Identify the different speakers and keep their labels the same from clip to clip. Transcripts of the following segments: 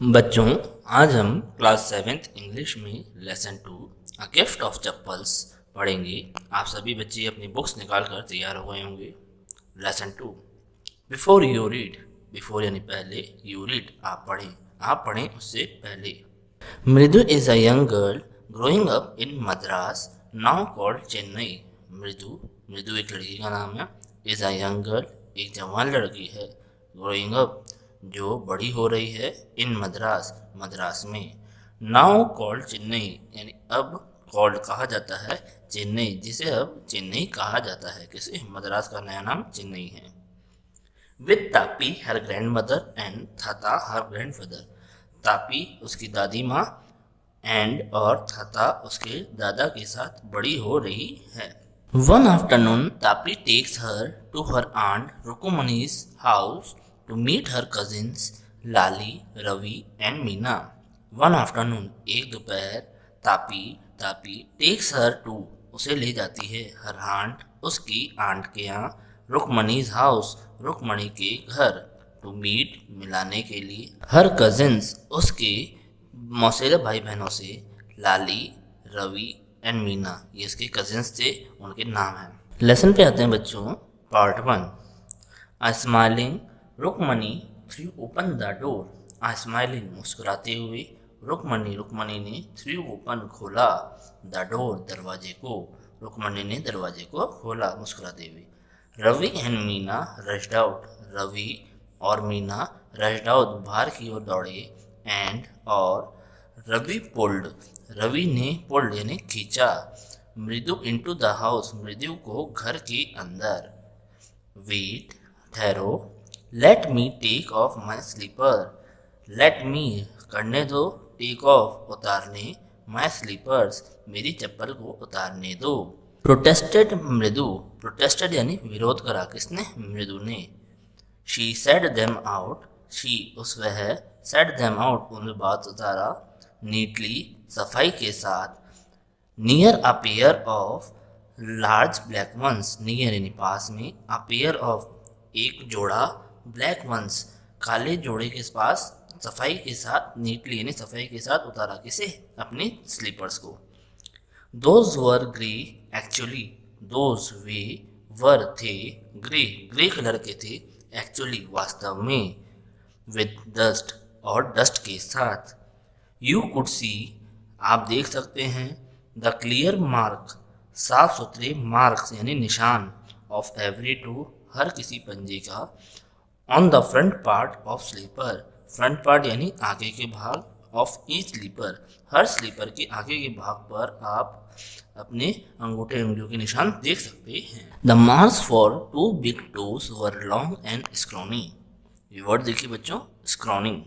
Speaker 1: बच्चों, आज हम क्लास 7th इंग्लिश में lesson 2 a gift of chappals पढ़ेंगे। आप सभी बच्चे अपनी बुक्स निकाल कर तैयार हो गए होंगे। Lesson 2, before you read. Before यानी पहले, यू रीड आप पढ़ें उससे पहले। मृदु is a young girl growing up in Madras now called Chennai. मृदु मृदु एक लड़की का नाम है। इज अ यंग गर्ल एक जवान लड़की है। ग्रोइंग अप जो बड़ी हो रही है। इन मद्रास मद्रास में। नाउ कॉल्ड चेन्नई यानी अब कॉल्ड कहा जाता है चेन्नई, जिसे अब चेन्नई कहा जाता है। किसे? मद्रास का नया नाम चेन्नई है। With Tapi her grandmother and thatha her grandfather. Tapi उसकी दादी माँ एंड और थाता उसके दादा के साथ बड़ी हो रही है। One afternoon Tapi takes her to her aunt Rukmini's house to meet her cousins Lali, Ravi and Meena. One afternoon एक दोपहर Tapi Tapi takes her to उसे ले जाती है, हर आंट उसकी आंट के यहाँ, रुकमनी's हाउस रुकमणी के घर, टू मीट मिलाने के लिए, हर कजिन्स उसके मौसेरे भाई बहनों से, लाली, रवि एंड मीना ये इसके कजिन्स थे, उनके नाम हैं। लेसन पे आते हैं बच्चों। Part 1। A smiling Rukmani threw open the door. A smiling मुस्कुराते हुए, रुकमणी ने थ्रू ओपन खोला, द डोर दरवाजे को, रुकमणी ने दरवाजे को खोला मुस्कुराते हुए। Ravi and Meena rushed out. Ravi और मीना रश्ड आउट बाहर की ओर दौड़े, एंड और रवि ने पुल्ड यानी खींचा, मृदु इनटू द हाउस मृदु को घर के अंदर। वेट ठहरो, let me take off my slipper. Let me करने दो, टेक ऑफ उतारने, माई स्लीपर्स मेरी चप्पल को उतारने दो। प्रोटेस्टेड मृदु, प्रोटेस्टेड यानी विरोध करा, किसने? मृदु ने। She said them out, she उस वह सेड देम आउट उन्हें बात उतारा, नीटली सफाई के साथ, near a pair of large black ones, near यानी पास में, अ पेयर ऑफ एक जोड़ा, ब्लैक वंस काले जोड़े के पास, सफाई के साथ, नीटली यानी सफाई के साथ उतारा, किसे? अपने स्लीपर्स को। Those were grey actually, those they were थे, ग्रे ग्रे कलर के थे, एक्चुअली वास्तव में, विद डस्ट और डस्ट के साथ। यू कुड सी आप देख सकते हैं, द क्लियर मार्क साफ सुथरे मार्क्स यानी निशान, ऑफ एवरी टू हर किसी पंजे का, on the front part of slipper front part यानी आगे के भाग, ऑफ ईच स्लीपर हर स्लीपर के आगे के भाग पर आप अपने अंगूठे उंगलियों के निशान देख सकते हैं। The marks for two big toes were long and scrawny. ये वर्ड देखिए बच्चों, स्क्रॉनिंग।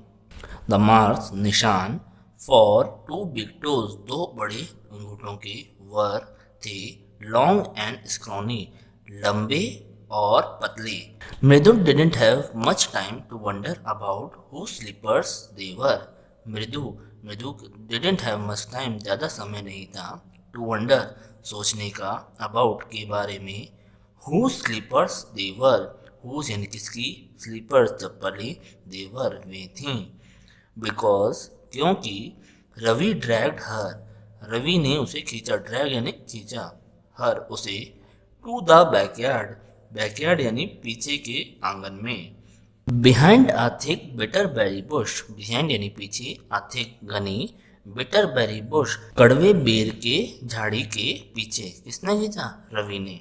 Speaker 1: द मार्क्स निशान, फॉर टू बिग टोज दो बड़े अंगूठों के, वर थे, लॉन्ग एंड स्क्रॉनी लंबे और पतले। Mridu didn't have much time to wonder about who slippers they were. Mridu didn't have much time ज्यादा समय नहीं था, टू वंडर सोचने का, अबाउट के बारे में, who slippers they were whose यानी किसकी, स्लीपर्स चप्पलें, दे वर वे थीं, बिकॉज क्योंकि, रवि ड्रैग्ड हर रवि ने उसे खींचा, ड्रैग यानी खींचा, हर उसे, टू द बैकयार्ड बैकयार्ड यानी पीछे के आंगन में। Behind a thick bitter berry bush, behind यानी पीछे, अ थिक घनी, बिटर बेरी बुश कड़वे बेर के झाड़ी के पीछे, किसने खींचा? रवि ने।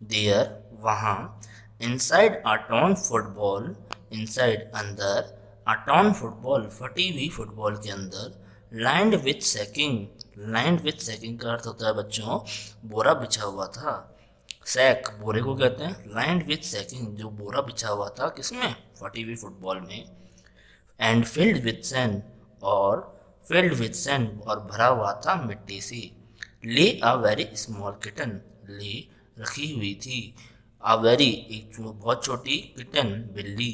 Speaker 1: देयर वहाँ, inside a torn football inside अंदर, अ टॉर्न फुटबॉल फटी हुई फुटबॉल के अंदर, लैंड विथ सैकिंग का अर्थ होता है बच्चों बोरा बिछा हुआ था, सैक बोरे को कहते हैं, लैंड विथ सैकिंग जो बोरा बिछा हुआ था, किसमें? फटी हुई फुटबॉल में। एंड फिल्ड विथ सैंड और भरा हुआ था मिट्टी से। ले अ वेरी स्मॉल किटन, ले रखी हुई थी, अ वेरी एक बहुत छोटी, किटन बिल्ली,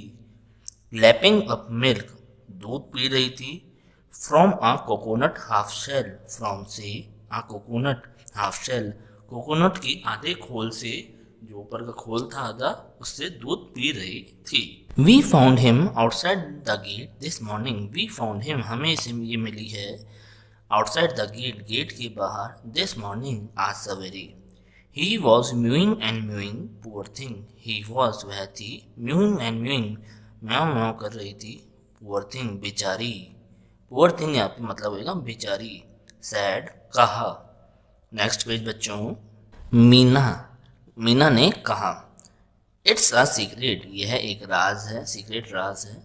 Speaker 1: लैपिंग अप मिल्क दूध पी रही थी, from a coconut half shell from से, a coconut half shell coconut की आधे खोल से, जो ऊपर का खोल था आधा, उससे दूध पी रही थी। We found him outside the gate this morning. We found him, हमें इसे ये मिली है आउटसाइड द गेट, गेट के बाहर, दिस मॉर्निंग, आज सवेरे। He was mowing and mowing, poor thing. He was, वह थी, म्यूइंग एंड म्यूइंग, म्याऊ म्याऊ कर रही थी, पुअर थिंग, बेचारी। पुअर थिंग यहाँ पे मतलब होगा बेचारी। सैड, कहा। नेक्स्ट पेज बच्चों, मीना, मीना ने कहा। इट्स अ सीक्रेट, यह एक राज है, सीक्रेट राज है।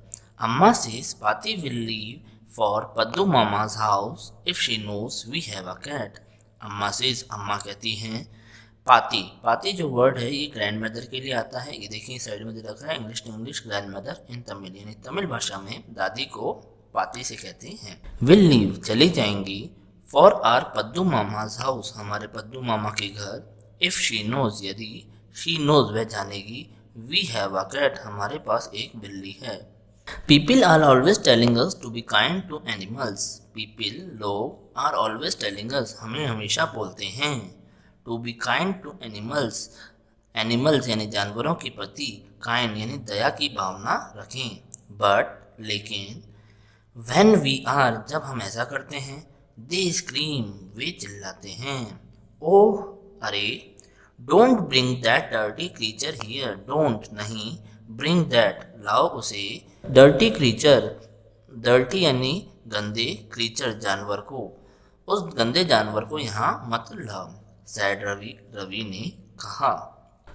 Speaker 1: Amma says Paati will leave for Paddu mama's house if she knows we have a cat. Amma says, Amma कहती हैं, पाती, पाती जो वर्ड है ये ग्रैंड मदर के लिए आता है। ये देखिए साइड में दे रखा है, English to English grandmother in Tamil, यानी तमिल भाषा में दादी को पाती से कहते हैं। विल लीव, चली जाएंगी, for our Paddu mama's house, हमारे पद्दू मामा के घर, इफ शी नोज, यदि, शी नोज वह जानेगी, वी हैव अ कैट, हमारे पास एक बिल्ली है। People are always telling us to be kind to animals. People, लोग, आर ऑलवेज टेलिंग अस, हमें हमेशा बोलते हैं, to be kind to animals, animals यानी जानवरों के प्रति, काइंड यानी दया की भावना रखें। बट, लेकिन, व्हेन वी आर, जब हम ऐसा करते हैं, दे स्क्रीम, वे चिल्लाते हैं, ओह, अरे, don't bring that dirty creature here, don't, नहीं, ब्रिंग दैट, लाओ उसे, डर्टी क्रीचर, डर्टी यानी गंदे, क्रीचर जानवर को, उस गंदे जानवर को यहाँ मत लाओ। सैड रवि, रवि ने कहा।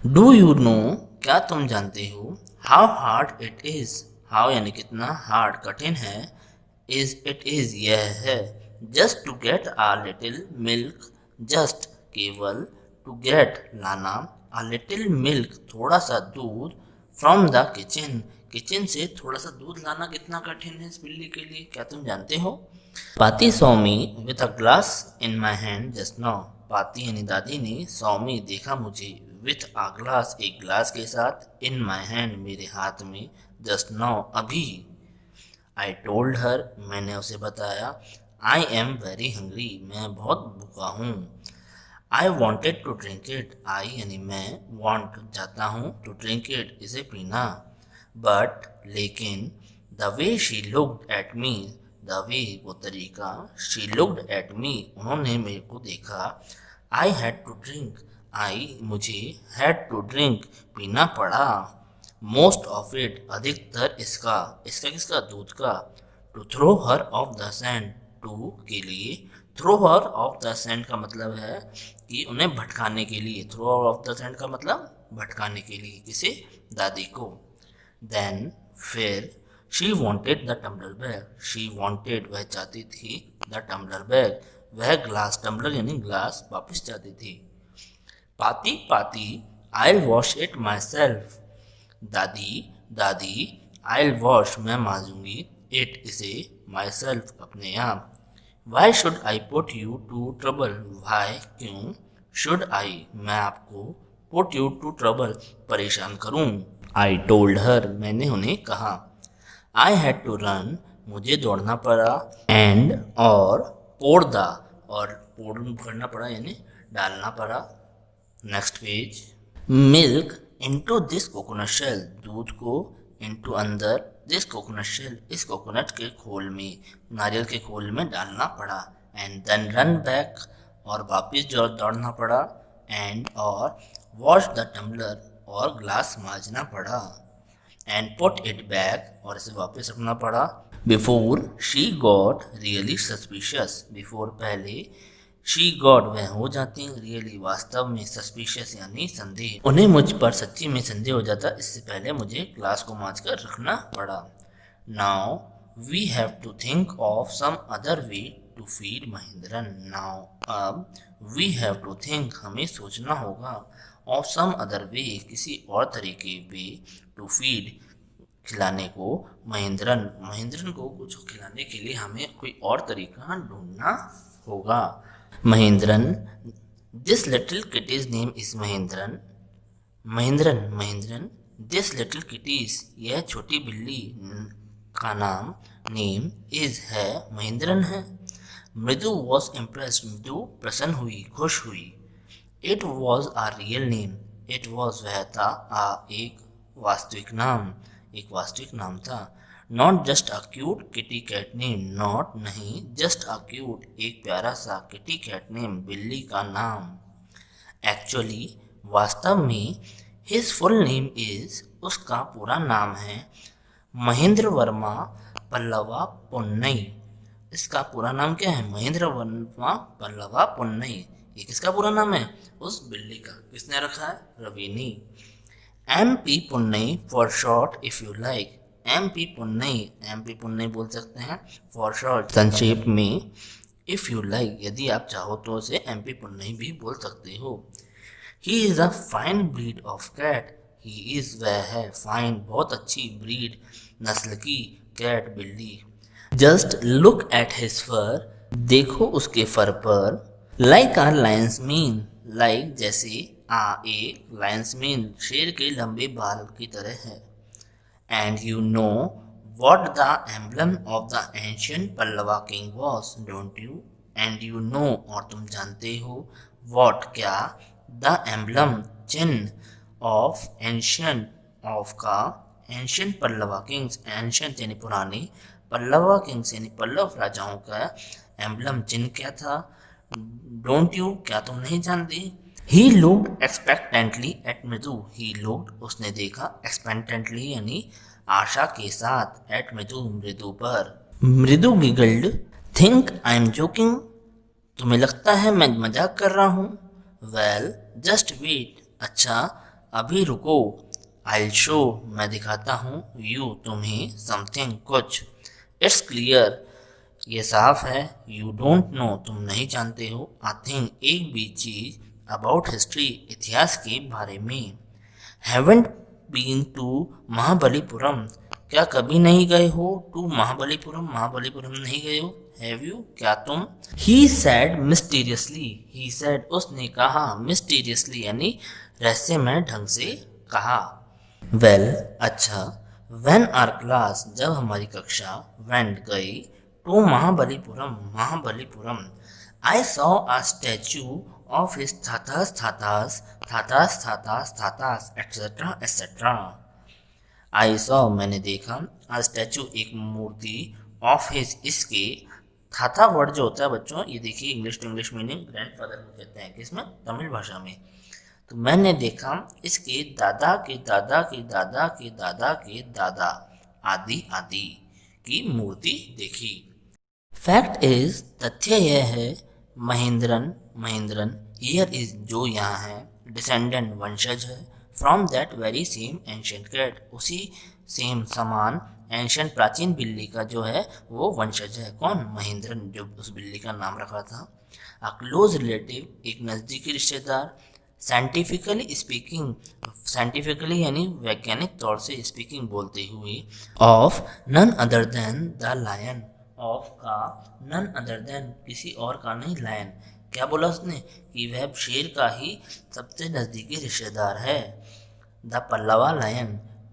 Speaker 1: डू यू नो, क्या तुम जानते हो, how hard it is, how यानी कितना, हार्ड कठिन है, इज इट इज यह है, just to get a little milk, just केवल, टू गेट लाना, आ लिटिल मिल्क थोड़ा सा दूध, फ्रॉम द किचन, किचन से थोड़ा सा दूध लाना कितना कठिन है इस बिल्ली के लिए, क्या तुम जानते हो। पाती saw me with a glass in my hand just now, पाती यानी दादी ने, सॉ मी देखा मुझे, विथ अ ग्लास एक ग्लास के साथ, इन माई हैंड मेरे हाथ में, जस्ट नाउ अभी। आई टोल्ड हर, मैंने उसे बताया, आई एम वेरी हंग्री, मैं बहुत भूखा हूँ। I wanted to drink it, I यानी मैं, वॉन्ट चाहता हूँ, टू ड्रिंक इट इसे पीना, बट लेकिन, the way she looked at me, the way वो तरीका, शी लुक्ड एट मी उन्होंने मेरे को देखा, आई हैड टू ड्रिंक, आई मुझे, हैड टू ड्रिंक पीना पड़ा, मोस्ट ऑफ इट अधिकतर इसका, इसका किसका, दूध का, to throw her off the sand, to के लिए, throw her off the sand का मतलब है कि उन्हें भटकाने के लिए, throw her off the sand का मतलब भटकाने के लिए, किसे, दादी को। देन, फिर, she wanted the tumbler back, she wanted वह चाहती थी, द टम्बलर बैग वह ग्लास, टम्बलर यानी ग्लास वापस चाहती थी। Paati paati, I wash it myself, दादी दादी, आई वॉश मैं मांजूंगी, इट इसे, माई सेल्फ अपने आप। Why should I put you to trouble, why क्यों, शुड आई मैं आपको, पुट यू टू ट्रबल परेशान करूं। आई टोल्ड हर मैंने उन्हें कहा। आई हैड टू रन मुझे दौड़ना पड़ा, एंड और, पोड़ दा और पोड़ करना पड़ा यानी डालना पड़ा। Next page, milk into this coconut shell, दूध को, इनटू अंदर, दिस कोकोनट शेल इस कोकोनट के खोल में, नारियल के खोल में डालना पड़ा, एंड देन रन बैक और वापस जो दौड़ना पड़ा, एंड और, वॉश द टम्बलर और ग्लास मांजना पड़ा, एंड पुट इट बैक और इसे वापस रखना पड़ा। Before she got really suspicious, before पहले, शी गॉड वह हो जाती, रियली वास्तव में, सस्पिशियस यानी संदेह, उन्हें मुझ पर सच्ची में संदेह हो जाता, इससे पहले मुझे ग्लास को मांझ कर रखना पड़ा। Now we have to think of some other way to feed Mahendran, now अब, वी हैव टू थिंक हमें सोचना होगा, ऑफ सम अदर वे किसी और तरीके वे, टू फीड खिलाने को, महेंद्रन महेंद्रन को कुछ खिलाने के लिए हमें कोई और तरीका ढूंढना होगा। Mahendran, this little kitty's name is Mahendran, Mahendran Mahendran, this little kitty's यह छोटी बिल्ली का नाम, नेम इज है, महेंद्रन है। मृदु वॉज इम्प्रेस्ड, मृदु प्रसन्न हुई, खुश हुई। It was a real name, it was वह था, आ एक वास्तविक नाम, एक वास्तविक नाम था। Not just a cute kitty cat name, not नहीं, जस्ट अ क्यूट एक प्यारा सा किटी कैट नेम बिल्ली का नाम। एक्चुअली वास्तव में हिज फुल नेम इज, उसका पूरा नाम है महेंद्र वर्मा पल्लवा पुन्नई। इसका पूरा नाम क्या है? महेंद्र वर्मा पल्लवा पुन्नई। ये किसका पूरा नाम है? उस बिल्ली का। किसने रखा है? रवि ने। MP पुन्नई for short if you like. MP पुन्नई, MP पुन्नई बोल सकते हैं फॉर शॉर्ट संक्षेप में, इफ यू लाइक यदि आप चाहो तो उसे MP पुन्नई भी बोल सकते हो। He is a fine breed of cat, he is वह है फाइन बहुत अच्छी ब्रीड नस्ल की कैट बिल्ली। जस्ट लुक एट हिज फर, देखो उसके फर पर। लाइक आ लायंस मीन, लाइक जैसे आ एक लायंस मीन शेर के लंबे बाल की तरह है। And you know what the emblem of the ancient Pallava king was, don't you? And you know और तुम जानते हो what क्या, the emblem चिन्ह of ancient of का ancient Pallava kings, ancient यानी पुराने, पल्लवा किंग्स यानी पल्लव राजाओं का एम्बलम चिन्ह क्या था? डोंट यू क्या तुम नहीं जानते? ही लुक्ड एक्सपेक्टेंटली एट मृदु, ही लुक्ड उसने देखा, एक्सपेक्टेंटली यानी आशा के साथ, एट मृदु मृदु पर। मृदु giggled, think I am joking, तुम्हें लगता है मैं मजाक कर रहा हूँ? वेल जस्ट वेट, अच्छा अभी रुको, आई शो मैं दिखाता हूँ, यू तुम्हें, समथिंग कुछ। इट्स क्लियर ये साफ है, यू डोंट नो तुम नहीं जानते हो, आई थिंक एक भी चीज, अबाउट हिस्ट्री इतिहास के बारे में। हैवेंट बीन टू महाबलीपुरम, क्या कभी नहीं गए हो? टू महाबलीपुरम, महाबलीपुरम नहीं गए हो? हैव यू क्या तुम? ही सैड मिस्टीरियसली, ही सैड उसने कहा, मिस्टीरियसली यानी रहस्यमय ढंग से कहा। वेल अच्छा, व्हेन आर क्लास जब हमारी कक्षा, वेंट गई, to Mahabalipuram Mahabalipuram, I saw a statue of his Thatha's Thatha's Thatha's Thatha's Thatha's etcetera etcetera. I saw मैंने देखा, अ स्टैचू एक मूर्ति, ऑफ हिज इसके, थाथा वर्ड जो होता है बच्चों ये देखिए English to English meaning grandfather को कहते हैं, किसमें? तमिल भाषा में। तो मैंने देखा इसके दादा के दादा के दादा के दादा के दादा आदि आदि की मूर्ति देखी। फैक्ट इज तथ्य यह है, महेंद्रन महेंद्रन हियर इज जो यहाँ है, डिसेंडेंट वंशज है, from that very same ancient cat उसी सेम समान एंशियंट प्राचीन बिल्ली का जो है वो वंशज है। कौन? महेंद्रन, जो उस बिल्ली का नाम रखा था। अ क्लोज रिलेटिव एक नज़दीकी रिश्तेदार। साइंटिफिकली स्पीकिंग, साइंटिफिकली यानी वैज्ञानिक तौर से स्पीकिंग बोलते हुए, of none other than the lion, of का नन अदर देन किसी और का नहीं, लायन क्या बोला उसने कि वह शेर का ही सबसे नज़दीकी रिश्तेदार है। द पल्लवा लायन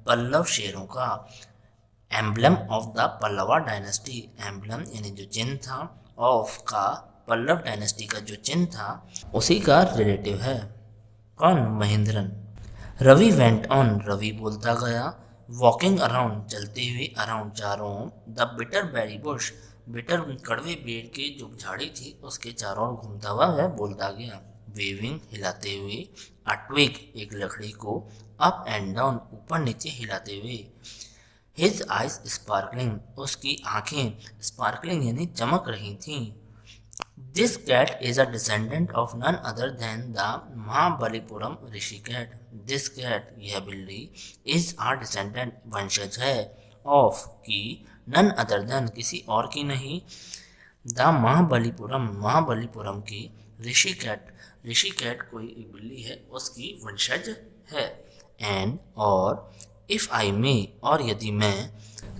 Speaker 1: पल्लव शेरों का। Emblem of the Pallava dynasty, emblem यानी जो चिन्ह था, ऑफ का पल्लव डायनेस्टी का जो चिन्ह था उसी का रिलेटिव है। कौन? महेंद्रन। रवि वेंट ऑन रवि बोलता गया, वॉकिंग अराउंड चलते हुए, अराउंड चारों, the bitter berry bush bitter कड़वे पेड़ की जो झाड़ी थी उसके चारों ओर घूमता हुआ वह बोलता गया, वेविंग हिलाते हुए, अ ट्विग एक लकड़ी को, अप एंड डाउन ऊपर नीचे हिलाते हुए, हिज आइज स्पार्कलिंग उसकी आंखें स्पार्कलिंग यानी चमक रही थीं। This cat is a descendant of none other than the Mahabalipuram rishi cat. This cat यह बिल्ली, इज आर डिसेंडेंट वंशज है, ऑफ की, नन अदर देन किसी और की नहीं, द महाबलीपुरम महाबलीपुरम की, ऋषि कैट, ऋषि कैट कोई एक बिल्ली है उसकी वंशज है। एंड और, इफ आई मे और यदि मैं,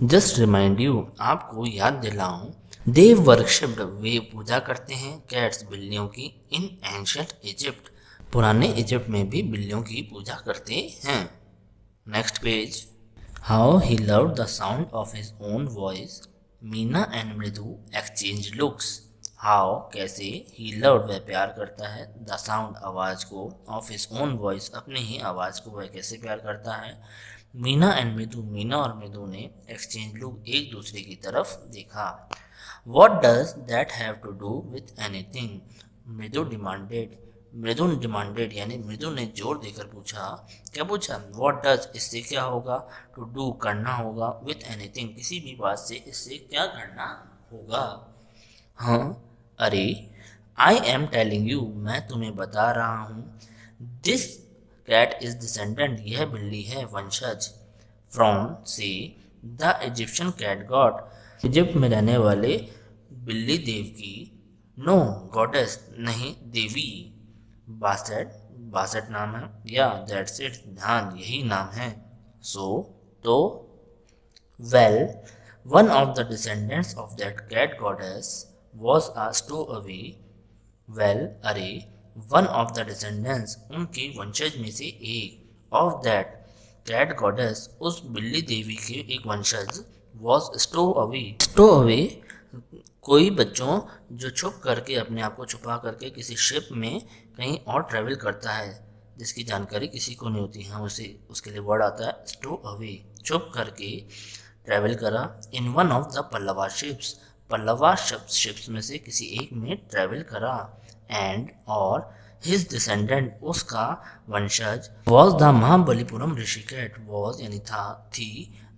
Speaker 1: जस्ट रिमाइंड यू आपको याद दिलाऊं, दे वर्शिप्ड वे पूजा करते हैं, कैट्स बिल्लियों की, इन एंशियंट इजिप्ट पुराने इजिप्ट में भी बिल्लियों की पूजा करते हैं। Next page. How he loved the sound of his own voice, Meena and मृदु एक्सचेंज लुक्स। हाउ कैसे, ही लव्ड वह प्यार करता है, द साउंड आवाज़ को, ऑफ हिज ओन वॉइस अपनी ही आवाज़ को वह कैसे प्यार करता है, मीना और मृदु ने एक्सचेंज लुक एक दूसरे की तरफ देखा। What does that have to do with anything? मृदु डिमांडेड यानी मृदु ने जोर देकर पूछा। क्या पूछा? What does इससे क्या होगा? To do करना होगा। With anything किसी भी बात से इससे क्या करना होगा? हाँ, अरे, I am telling you मैं तुम्हें बता रहा हूँ। This cat is descendant यह बिल्ली है वंशज। From से the Egyptian cat god Egypt में रहने वाले बिल्ली देव की। नो गॉडेस नहीं देवी। बासेट नाम है या दैट्स इट ध्यान यही नाम है। सो तो well one of the descendants of that cat goddess was a stowaway. Well अरे वन ऑफ द डिसेंडेंट्स उनके वंशज में से एक ऑफ दैट कैट गॉडेस उस बिल्ली देवी के एक वंशज वॉज स्टो अवे कोई बच्चों जो छुप करके अपने आप को छुपा करके किसी शिप में कहीं और ट्रैवल करता है जिसकी जानकारी किसी को नहीं होती। हाँ उसे उसके लिए वर्ड आता है स्टो अवे छुप करके ट्रैवल करा। In one of the Pallava ships में से किसी एक में ट्रैवल करा। एंड और हिज डिसेंडेंट उसका वंशज was the Mahabalipuram rishi cat was यानी थी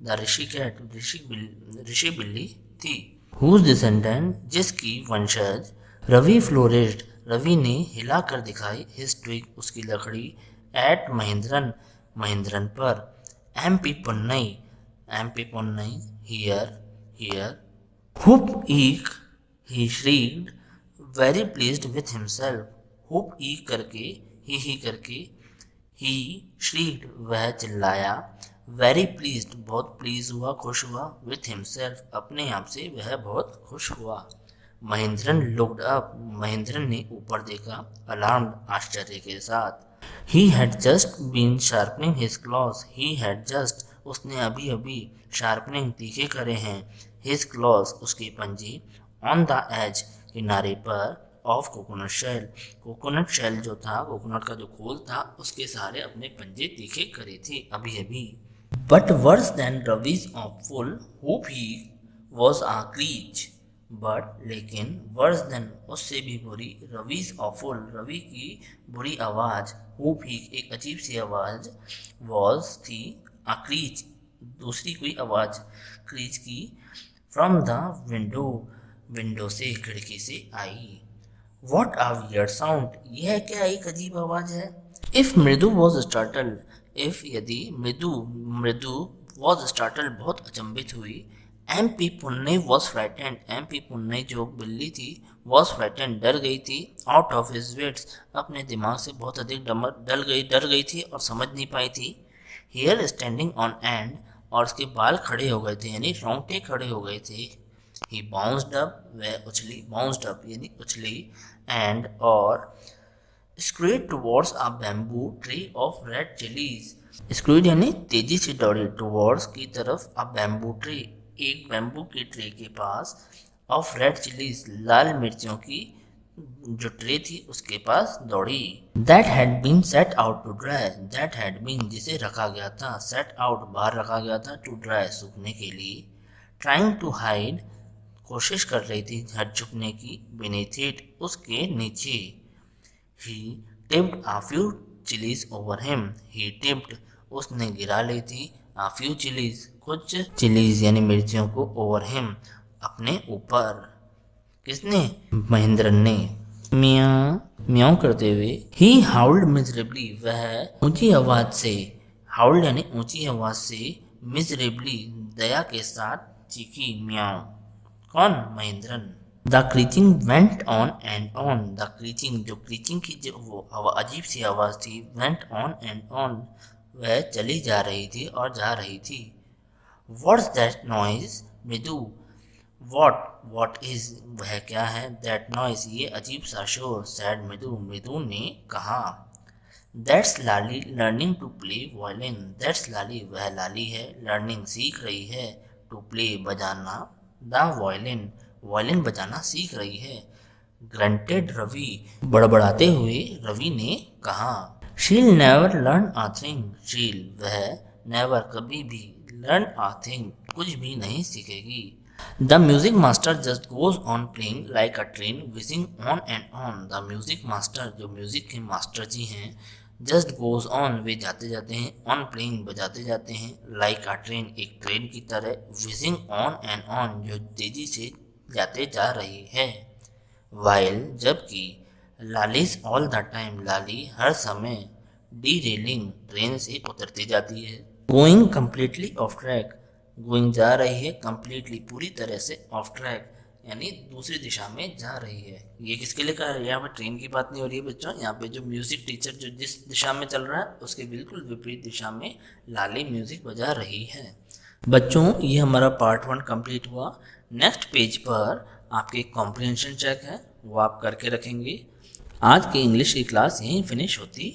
Speaker 1: द ऋषि कैट ऋषि बिल्ली थी। हुज डिसेंडेंट जिसकी वंशज रवि फ्लोरिस्ड रवि ने हिला कर दिखाई हिज ट्विग उसकी लकड़ी एट महेंद्रन पर। MP Punnai here whoop eek he shrieked very pleased with himself. Whoop eek करके ही श्रीक्ड वह चिल्लाया। वेरी प्लीज्ड बहुत प्लीज हुआ खुश हुआ। विथ हिमसेल्फ अपने आप से वह बहुत खुश हुआ। महेंद्रन लुक्ड अप महेंद्रन ने ऊपर देखा अलार्म्ड आश्चर्य के साथ। He had just been sharpening his claws he had just उसने अभी शार्पनिंग तीखे करे हैं हिज क्लॉज उसके पंजे ऑन द एज किनारे पर ऑफ कोकोनट शेल जो था कोकोनट का जो खोल था उसके सारे अपने पंजे तीखे करे थे अभी। But worse than Ravi's awful hope he was a creature. But लेकिन वर्स देन उससे भी बुरी रवीज ऑफुल रवि की बुरी आवाज़ होप ही एक अजीब सी आवाज़ वॉज थी आ क्रीच दूसरी कोई आवाज़ क्रीच की फ्रॉम द विंडो से खिड़की से आई। वॉट आ वियर्ड साउंड यह क्या एक अजीब आवाज़ है। इफ मृदु वॉज स्टार्टल इफ यदि मृदु वॉज स्टार्टल बहुत अचंभित हुई। MP Punnai was frightened MP Punnai जो बिल्ली थी वॉज फ्राइटेंड डर गई थी। आउट ऑफ हिज विट्स अपने दिमाग से बहुत अधिक डर गई थी और समझ नहीं पाई थी। हेयर स्टैंडिंग ऑन एंड और उसके बाल खड़े हो गए थे यानी रोंगटे खड़े हो गए थे। ही बाउंस्ड अप वह उछली बाउंस्ड अप यानी उछली एंड और streaked towards a bamboo tree of red chillies streaked यानी तेजी से दौड़ी टुवर्ड्स की तरफ अ बैम्बू ट्री एक बैम्बू के ट्री के पास ऑफ रेड चिलीज लाल मिर्चों की जो ट्रे थी उसके पास दौड़ी। That had been set out to dry that had been जिसे रखा गया था सेट आउट बाहर रखा गया था टू ड्राई सूखने के लिए। ट्राइंग टू हाइड कोशिश कर रही थी छुपने की beneath it उसके नीचे। He tipped a few chilies over him he tipped उसने गिरा ली थी a few chilies कुछ चिलीज यानी मिर्चियों को over him अपने ऊपर। किसने? महेंद्रन ने। म्याऊं करते हुए ही हाउल्ड मिजरेबली वह ऊंची आवाज से हाउल्ड यानी ऊंची आवाज से मिजरेबली दया के साथ चीखी म्याऊं। कौन? Mahendran. The creaking went on and on the creaking जो क्रीचिंग की जो वो अजीब सी आवाज थी वेंट ऑन एंड ऑन वह चली जा रही थी और जा रही थी। व्हाट्स दैट नॉइज मृदु वॉट इज वह क्या है दैट नॉइज ये अजीब सा शोर सैड मृदु ने कहा। That's Lali learning to play violin that's Lali वह लाली है लर्निंग सीख रही है टू प्ले बजाना द वायलिन बजाना सीख रही है। ग्रंटेड रवि बड़बड़ाते हुए रवि ने कहा। शील नेवर लर्न अ थिंग शील वह नेवर कभी भी, लर्न आ थिंग कुछ भी नहीं सीखेगी। The music master just goes on playing like a train whizzing on and on. The music master जो म्यूजिक के मास्टर जी हैं, जस्ट गोज ऑन वे जाते जाते हैं, ऑन प्लेइंग बजाते जाते हैं, लाइक अ ट्रेन एक ट्रेन की तरह, whizzing ऑन एंड ऑन जो तेजी से जाते जा रही है। वाइल जबकि, लालीज ऑल द टाइम लाली हर समय, डी रेलिंग ट्रेन से उतरती जाती है। Going completely of track, going जा रही है, कम्प्लीटली पूरी तरह से, ऑफ ट्रैक यानी दूसरी दिशा में जा रही है। ये किसके लिए कहा है? यहाँ पे ट्रेन की बात नहीं हो रही है बच्चों, यहाँ पे जो म्यूजिक टीचर जो जिस दिशा में चल रहा है उसके बिल्कुल विपरीत दिशा में लाली म्यूजिक बजा रही है। बच्चों ये हमारा पार्ट 1 कंप्लीट हुआ। नेक्स्ट पेज पर आपके कॉम्प्रिहेंशन चेक है, वो आप करके रखेंगे। आज की इंग्लिश की क्लास यहीं फिनिश होती